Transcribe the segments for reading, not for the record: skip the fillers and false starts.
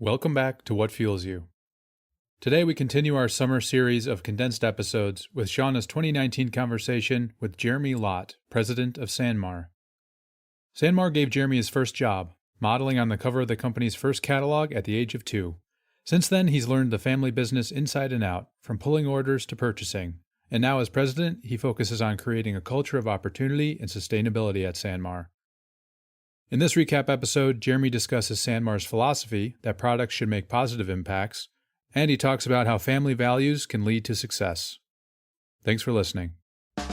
Welcome back to What Fuels You. Today we continue our summer series of condensed episodes with Shauna's 2019 conversation with Jeremy Lott, president of SanMar. SanMar gave Jeremy his first job, modeling on the cover of the company's first catalog at the age of 2. Since then, he's learned the family business inside and out, from pulling orders to purchasing. And now as president, he focuses on creating a culture of opportunity and sustainability at SanMar. In this recap episode, Jeremy discusses SanMar's philosophy that products should make positive impacts, and he talks about how family values can lead to success. Thanks for listening. I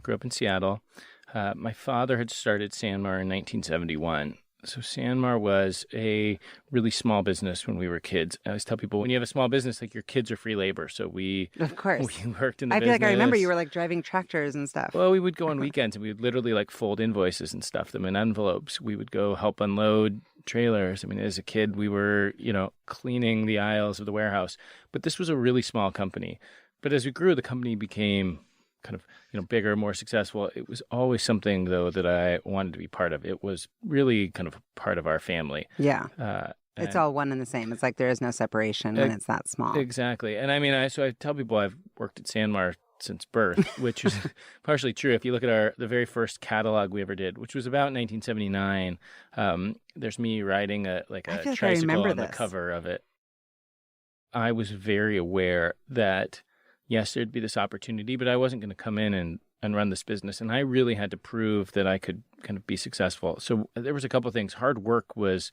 grew up in Seattle. My father had started SanMar in 1971. So SanMar was a really small business when we were kids. I always tell people, when you have a small business, like your kids are free labor. So we worked in the business. I feel like I remember you were like driving tractors and stuff. Well, we would go on weekends and we would literally like fold invoices and stuff them in envelopes. We would go help unload trailers. I mean, as a kid, we were, cleaning the aisles of the warehouse. But this was a really small company. But as we grew, the company became kind of, bigger, more successful. It was always something, though, that I wanted to be part of. It was really kind of part of our family. Yeah. It's all one and the same. It's like there is no separation when it's that small. Exactly. And I mean, I tell people I've worked at SanMar since birth, which is partially true. If you look at the very first catalog we ever did, which was about 1979, there's me riding a tricycle on the cover of it. I was very aware that yes, there'd be this opportunity, but I wasn't going to come in and run this business. And I really had to prove that I could kind of be successful. So there was a couple of things. Hard work was,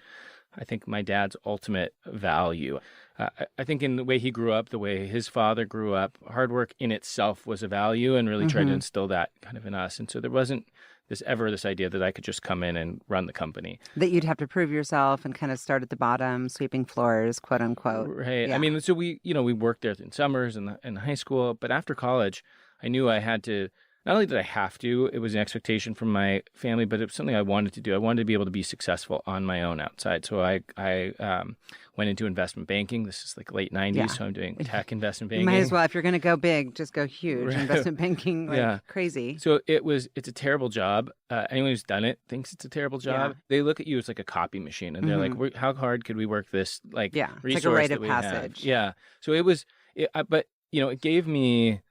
I think, my dad's ultimate value. I think in the way he grew up, the way his father grew up, hard work in itself was a value and really tried to instill that kind of in us. And so there wasn't this idea that I could just come in and run the company. That you'd have to prove yourself and kind of start at the bottom, sweeping floors, quote unquote. Right. Yeah. I mean, so we worked there in summers and in high school, but after college, I knew I had to. Not only did I have to, it was an expectation from my family, but it was something I wanted to do. I wanted to be able to be successful on my own outside. So I went into investment banking. This is like late 90s, so I'm doing tech investment banking. You might as well, if you're going to go big, just go huge. Right. Investment banking, crazy. So it's a terrible job. Anyone who's done it thinks it's a terrible job. Yeah. They look at you as like a copy machine, and they're like, how hard could we work this resource it's like a rite of have? passage. Yeah. So but it gave me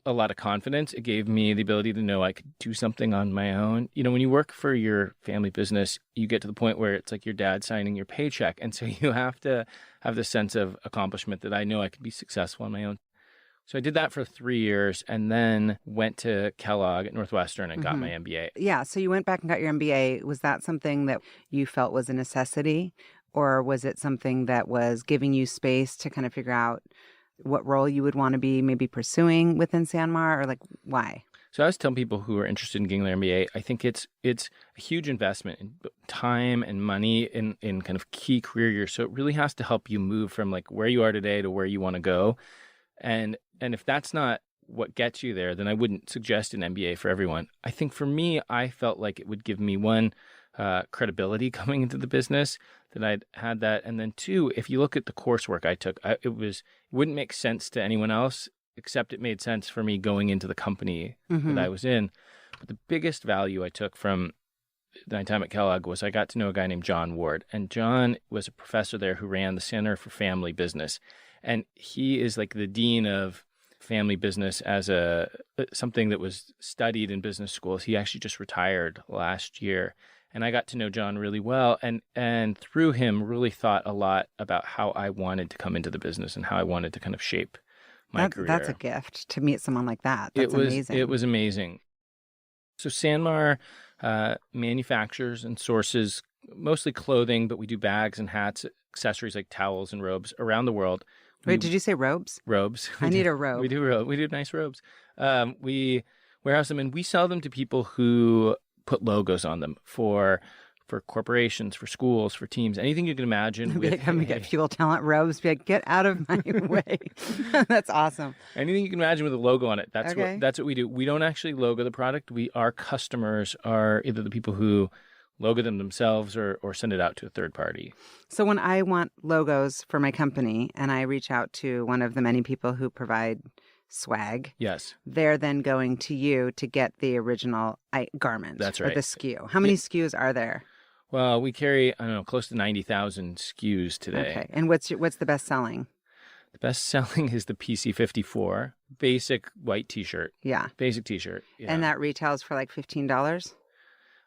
a lot of confidence. It gave me the ability to know I could do something on my own. When you work for your family business, you get to the point where it's like your dad signing your paycheck. And so you have to have this sense of accomplishment that I know I could be successful on my own. So I did that for 3 years and then went to Kellogg at Northwestern and got my MBA. Yeah. So you went back and got your MBA. Was that something that you felt was a necessity, or was it something that was giving you space to kind of figure out what role you would want to be maybe pursuing within SanMar, or like why? So I was telling people who are interested in getting their MBA, I think it's a huge investment in time and money in kind of key career years. So it really has to help you move from like where you are today to where you want to go. And if that's not what gets you there, then I wouldn't suggest an MBA for everyone. I think for me, I felt like it would give me one, credibility coming into the business, that I'd had that. And then two, if you look at the coursework I took, it wouldn't make sense to anyone else, except it made sense for me going into the company that I was in. But the biggest value I took from my time at Kellogg was I got to know a guy named John Ward. And John was a professor there who ran the Center for Family Business. And he is like the dean of family business as something that was studied in business schools. He actually just retired last year. And I got to know John really well, and through him really thought a lot about how I wanted to come into the business and how I wanted to kind of shape my career. That's a gift to meet someone like that. That's amazing. It was amazing. So SanMar manufactures and sources mostly clothing, but we do bags and hats, accessories like towels and robes around the world. Wait, did you say robes? Robes. I need a robe. We do nice robes. We warehouse them, and we sell them to people who put logos on them for corporations, for schools, for teams, anything you can imagine. I'm gonna get fuel talent robes. Be like, get out of my way. That's awesome. Anything you can imagine with a logo on it. That's what we do. We don't actually logo the product. Our customers are either the people who logo them themselves or send it out to a third party. So when I want logos for my company and I reach out to one of the many people who provide swag. Yes. They're then going to you to get the original garment. That's or right. the SKU. How many SKUs are there? Well, we carry, I don't know, close to 90,000 SKUs today. Okay. And what's the best selling? The best selling is the PC54, basic white t-shirt. Yeah. Basic t-shirt. Yeah. And that retails for like $15?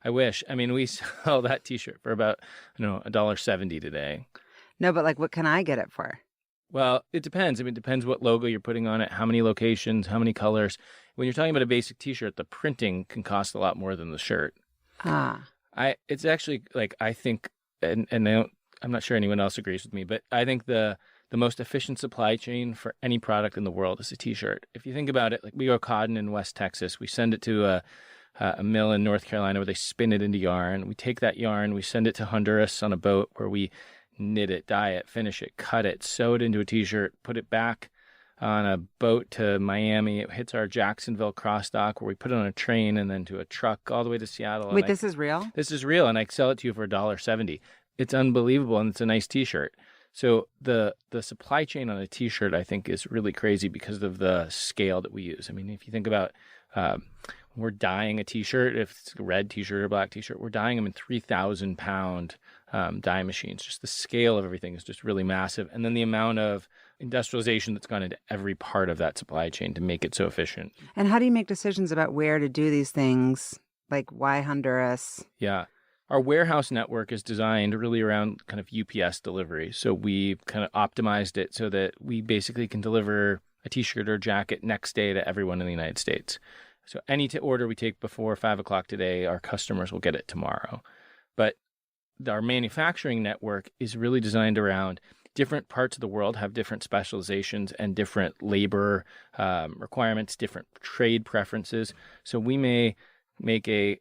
I wish. I mean, we sell that t-shirt for about, $1.70 today. No, but like what can I get it for? Well, it depends. I mean, it depends what logo you're putting on it, how many locations, how many colors. When you're talking about a basic t-shirt, the printing can cost a lot more than the shirt. Ah. It's actually like, I think, and I'm not sure anyone else agrees with me, but I think the most efficient supply chain for any product in the world is a t-shirt. If you think about it, like we grow cotton in West Texas, we send it to a mill in North Carolina where they spin it into yarn. We take that yarn, we send it to Honduras on a boat where we knit it, dye it, finish it, cut it, sew it into a t-shirt, put it back on a boat to Miami. It hits our Jacksonville cross dock where we put it on a train and then to a truck all the way to Seattle. Wait, this is real? This is real, and I sell it to you for $1.70. It's unbelievable, and it's a nice t-shirt. So the supply chain on a t-shirt, I think, is really crazy because of the scale that we use. I mean, if you think about when we're dyeing a t-shirt, if it's a red t-shirt or black t-shirt, we're dyeing them in 3,000-pound dye machines. Just the scale of everything is just really massive. And then the amount of industrialization that's gone into every part of that supply chain to make it so efficient. And how do you make decisions about where to do these things? Like why Honduras? Yeah. Our warehouse network is designed really around kind of UPS delivery. So we kind of optimized it so that we basically can deliver a t-shirt or jacket next day to everyone in the United States. So any order we take before 5 o'clock today, our customers will get it tomorrow. But our manufacturing network is really designed around different parts of the world have different specializations and different labor requirements, different trade preferences. So we may make a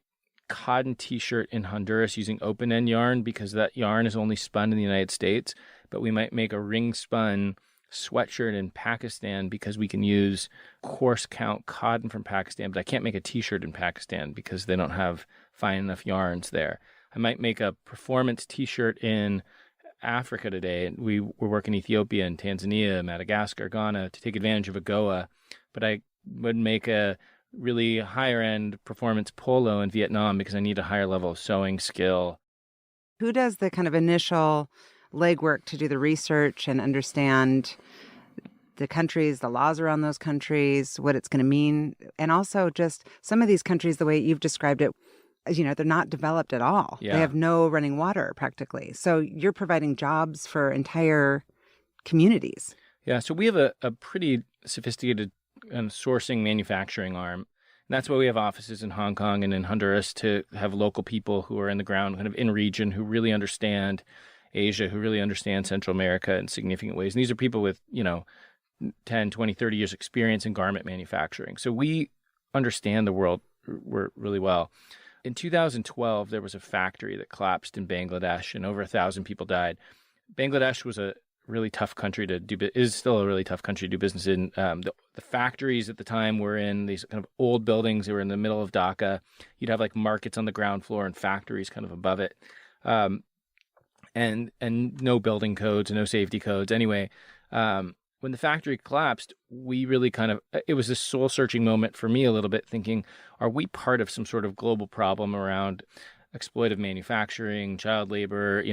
cotton t-shirt in Honduras using open-end yarn because that yarn is only spun in the United States, but we might make a ring-spun sweatshirt in Pakistan because we can use coarse count cotton from Pakistan, but I can't make a t-shirt in Pakistan because they don't have fine enough yarns there. I might make a performance t-shirt in Africa today. We work in Ethiopia and Tanzania, Madagascar, Ghana to take advantage of AGOA, but I would make a really higher end performance polo in Vietnam because I need a higher level of sewing skill. Who does the kind of initial legwork to do the research and understand the countries, the laws around those countries, what it's going to mean? And also just some of these countries, the way you've described it, they're not developed at all. Yeah. They have no running water practically. So you're providing jobs for entire communities. Yeah, so we have a pretty sophisticated sourcing manufacturing arm. And that's why we have offices in Hong Kong and in Honduras to have local people who are in the ground, kind of in region, who really understand Asia, who really understand Central America in significant ways. And these are people with, 10, 20, 30 years experience in garment manufacturing. So we understand the world really well. In 2012, there was a factory that collapsed in Bangladesh and over 1,000 people died. Bangladesh was a really tough country to do, is still a really tough country to do business in. The factories at the time were in these kind of old buildings. They were in the middle of Dhaka. You'd have like markets on the ground floor and factories kind of above it. And no building codes, no safety codes. Anyway, when the factory collapsed, we really it was this soul searching moment for me a little bit, thinking, are we part of some sort of global problem around exploitive manufacturing, child labor,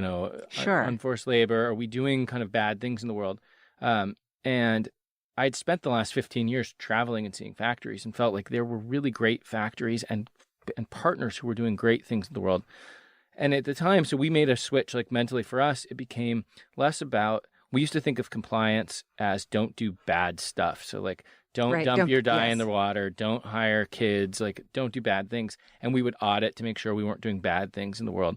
Sure. unforced labor? Are we doing kind of bad things in the world? And I'd spent the last 15 years traveling and seeing factories and felt like there were really great factories and partners who were doing great things in the world. And at the time, so we made a switch, like mentally for us, it became less about, we used to think of compliance as don't do bad stuff. So like, don't dump your dye in the water, don't hire kids, like don't do bad things. And we would audit to make sure we weren't doing bad things in the world.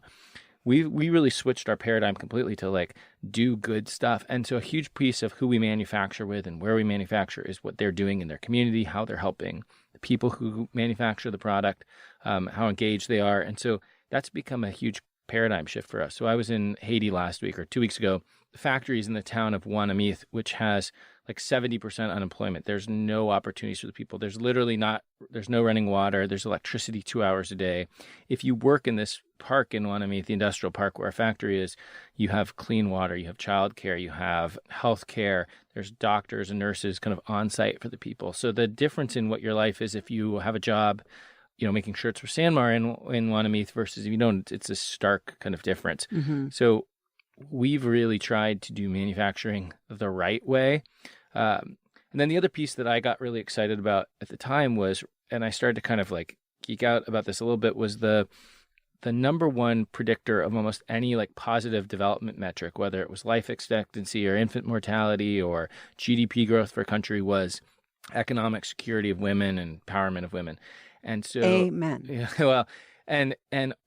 We really switched our paradigm completely to like do good stuff. And so a huge piece of who we manufacture with and where we manufacture is what they're doing in their community, how they're helping the people who manufacture the product, how engaged they are. And so that's become a huge paradigm shift for us. So I was in Haiti last week or 2 weeks ago. The factory is in the town of Ouanamith, which has like 70% unemployment. There's no opportunities for the people. There's no running water. There's electricity 2 hours a day. If you work in this park in Wanamath, the industrial park where our factory is, you have clean water, you have childcare, you have health care. There's doctors and nurses kind of on site for the people. So the difference in what your life is if you have a job, making shirts for SanMar in Wanamath versus if you don't, it's a stark kind of difference. Mm-hmm. So we've really tried to do manufacturing the right way. And then the other piece that I got really excited about at the time was, and I started to kind of like geek out about this a little bit, was the number one predictor of almost any like positive development metric, whether it was life expectancy or infant mortality or GDP growth for a country, was economic security of women and empowerment of women. And so, Amen. Yeah, well, and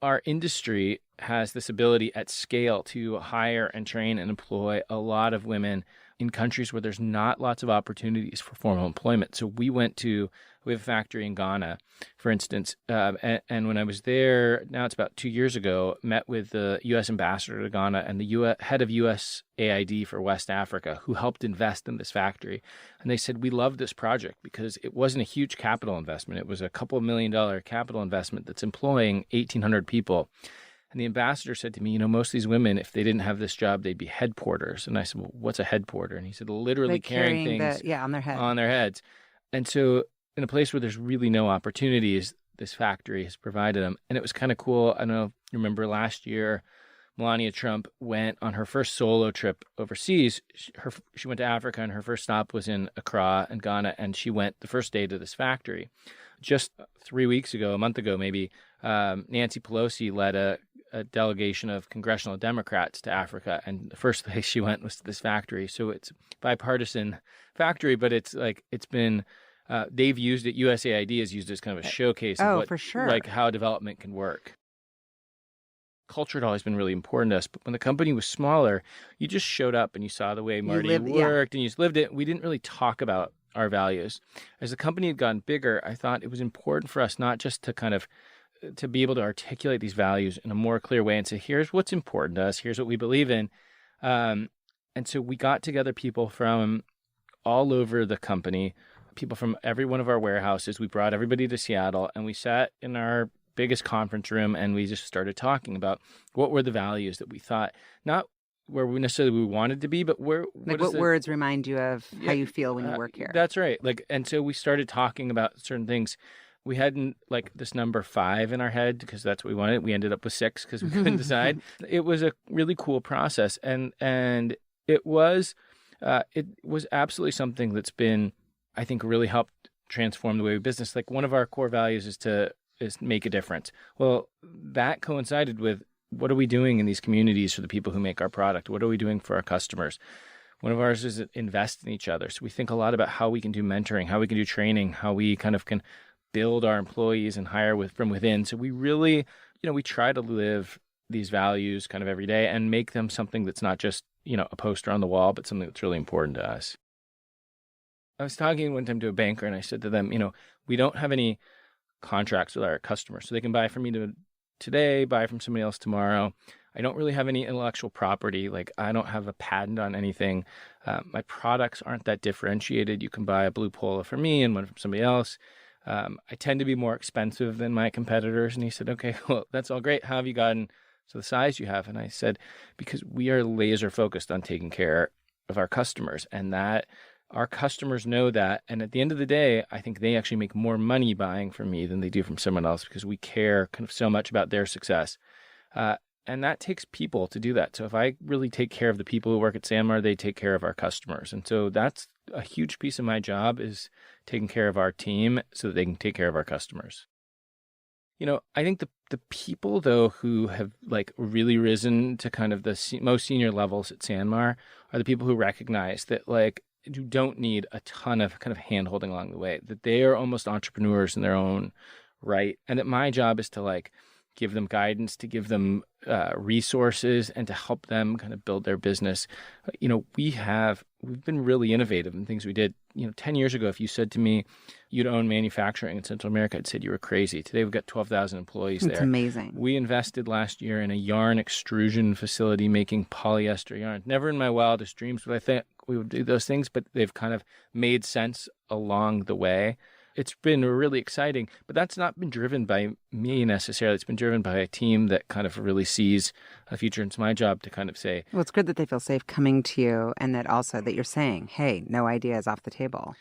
our industry has this ability at scale to hire and train and employ a lot of women in countries where there's not lots of opportunities for formal employment. So we have a factory in Ghana, for instance, and when I was there, now it's about 2 years ago, met with the U.S. ambassador to Ghana and the head of USAID for West Africa, who helped invest in this factory. And they said, we love this project because it wasn't a huge capital investment. It was a couple $1 million capital investment that's employing 1,800 people. And the ambassador said to me, most of these women, if they didn't have this job, they'd be head porters. And I said, well, what's a head porter? And he said, literally Like carrying things on their head. on their heads. And so in a place where there's really no opportunities, this factory has provided them. And it was kind of cool. I don't know if you remember last year, Melania Trump went on her first solo trip overseas. She went to Africa, and her first stop was in Accra in Ghana. And she went the first day to this factory. Just 3 weeks ago, a month ago maybe, Nancy Pelosi led a delegation of congressional Democrats to Africa, and the first place she went was to this factory. So it's a bipartisan factory, but it's been they've used it. USAID has used it as kind of a showcase of for sure, like how development can work. Culture had always been really important to us, but when the company was smaller, you just showed up and you saw the way Marty worked, and you just lived it. We didn't really talk about our values. As the company had gotten bigger, I thought it was important for us not just to kind of to be able to articulate these values in a more clear way and say, here's what's important to us, here's what we believe in. And so we got together people from all over the company, people from every one of our warehouses. We brought everybody to Seattle, and we sat in our biggest conference room, and we just started talking about what were the values that we thought, not where we necessarily wanted to be, but where what words remind you of how you feel when you work here. That's right. And so we started talking about certain things. We hadn't like this number 5 in our head because that's what we wanted. We ended up with 6 because we couldn't decide. It was a really cool process, and it was absolutely something that's been, I think, really helped transform the way we business. Like one of our core values is make a difference. Well, that coincided with what are we doing in these communities for the people who make our product? What are we doing for our customers? One of ours is invest in each other. So we think a lot about how we can do mentoring, how we can do training, how we kind of can build our employees and hire from within. So we really, we try to live these values kind of every day and make them something that's not just, a poster on the wall, but something that's really important to us. I was talking one time to a banker, and I said to them, we don't have any contracts with our customers. So they can buy from me today, buy from somebody else tomorrow. I don't really have any intellectual property. Like I don't have a patent on anything. My products aren't that differentiated. You can buy a blue Polo from me and one from somebody else. I tend to be more expensive than my competitors. And he said, okay, well, that's all great. How have you gotten to the size you have? And I said, because we are laser focused on taking care of our customers, and that our customers know that. And at the end of the day, I think they actually make more money buying from me than they do from someone else because we care kind of so much about their success. And that takes people to do that. So if I really take care of the people who work at SanMar, they take care of our customers. And so that's a huge piece of my job, is taking care of our team so that they can take care of our customers. I think the people, though, who have like really risen to kind of the most senior levels at SanMar are the people who recognize that like you don't need a ton of kind of hand-holding along the way, that they are almost entrepreneurs in their own right. And that my job is to like give them guidance, to give them resources, and to help them kind of build their business. We've been really innovative in things we did. 10 years ago, if you said to me you'd own manufacturing in Central America, I'd said you were crazy. Today we've got 12,000 employees there. It's amazing. We invested last year in a yarn extrusion facility making polyester yarn. Never in my wildest dreams would I think we would do those things, but they've kind of made sense along the way. It's been really exciting, but that's not been driven by me necessarily. It's been driven by a team that kind of really sees a future. And it's my job to kind of say, well, it's good that they feel safe coming to you, and that also that you're saying, hey, no idea is off the table.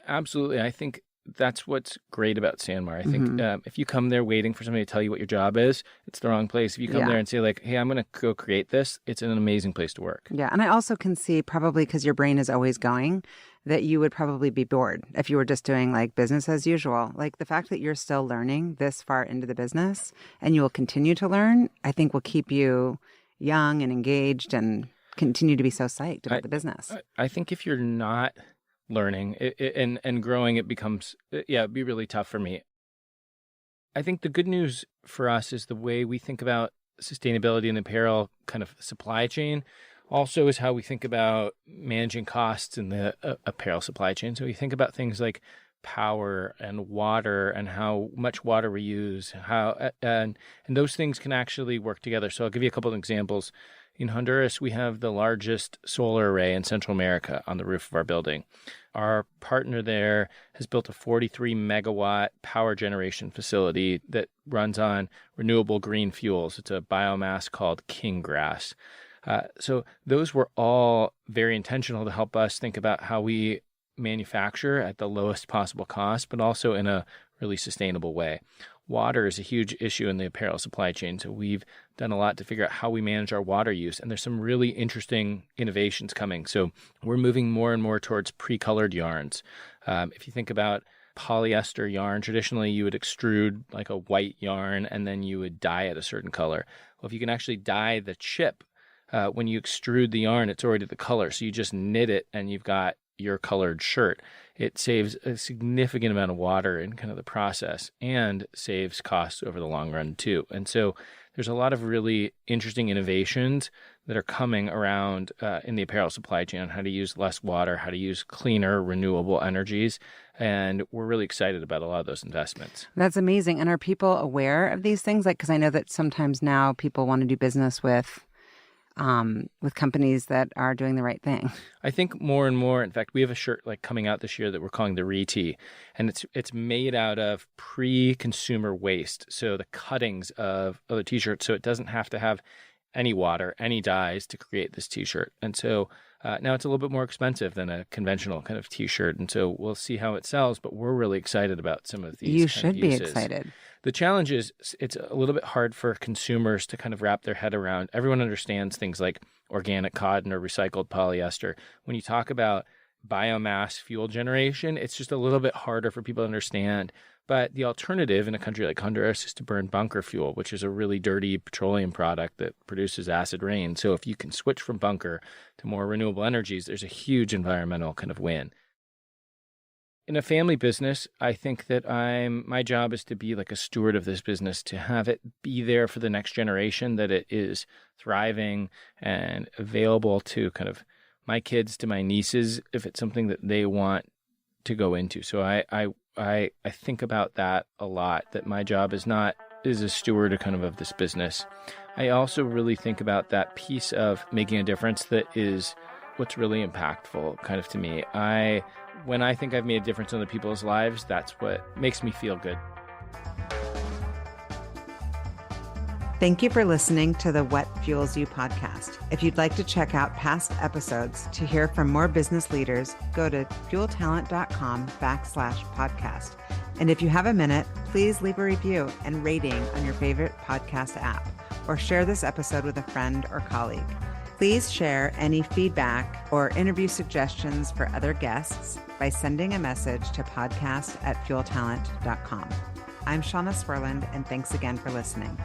Absolutely. I think that's what's great about SanMar. I think if you come there waiting for somebody to tell you what your job is, it's the wrong place. If you come there and say like, hey, I'm going to go create this, it's an amazing place to work. Yeah. And I also can see, probably because your brain is always going, that you would probably be bored if you were just doing like business as usual. Like the fact that you're still learning this far into the business and you will continue to learn, I think will keep you young and engaged and continue to be so psyched about the business. I think if you're not learning and growing, it becomes, it'd be really tough for me. I think the good news for us is the way we think about sustainability and apparel kind of supply chain also is how we think about managing costs in the apparel supply chain. So we think about things like power and water and how much water we use, and those things can actually work together. So I'll give you a couple of examples. In Honduras, we have the largest solar array in Central America on the roof of our building. Our partner there has built a 43 megawatt power generation facility that runs on renewable green fuels. It's a biomass called king grass. So those were all very intentional to help us think about how we manufacture at the lowest possible cost, but also in a really sustainable way. Water is a huge issue in the apparel supply chain, so we've done a lot to figure out how we manage our water use, and there's some really interesting innovations coming. So we're moving more and more towards pre-colored yarns. If you think about polyester yarn, traditionally you would extrude like a white yarn and then you would dye it a certain color. Well, if you can actually dye the chip, when you extrude the yarn, it's already the color. So you just knit it and you've got your colored shirt. It saves a significant amount of water in kind of the process and saves costs over the long run too. And so there's a lot of really interesting innovations that are coming around in the apparel supply chain on how to use less water, how to use cleaner, renewable energies. And we're really excited about a lot of those investments. That's amazing. And are people aware of these things? Like, because I know that sometimes now people want to do business with companies that are doing the right thing. I think more and more. In fact, we have a shirt like coming out this year that we're calling the Re-Tee, and it's made out of pre-consumer waste. So the cuttings of other t-shirts, so it doesn't have to have any water, any dyes to create this t-shirt. And so now it's a little bit more expensive than a conventional kind of t-shirt. And so we'll see how it sells, but we're really excited about some of these. You should be excited. The challenge is it's a little bit hard for consumers to kind of wrap their head around. Everyone understands things like organic cotton or recycled polyester. When you talk about biomass fuel generation, it's just a little bit harder for people to understand. But the alternative in a country like Honduras is to burn bunker fuel, which is a really dirty petroleum product that produces acid rain. So if you can switch from bunker to more renewable energies, there's a huge environmental kind of win. In a family business, I think that my job is to be like a steward of this business, to have it be there for the next generation, that it is thriving and available to kind of my kids, to my nieces, if it's something that they want to go into. So I think about that a lot, that my job is a steward of this business. I also really think about that piece of making a difference that is what's really impactful kind of to me. When I think I've made a difference in other people's lives, that's what makes me feel good. Thank you for listening to the What Fuels You podcast. If you'd like to check out past episodes to hear from more business leaders, go to fueltalent.com/podcast. And if you have a minute, please leave a review and rating on your favorite podcast app, or share this episode with a friend or colleague. Please share any feedback or interview suggestions for other guests by sending a message to podcast@fueltalent.com. I'm Shauna Swerland, and thanks again for listening.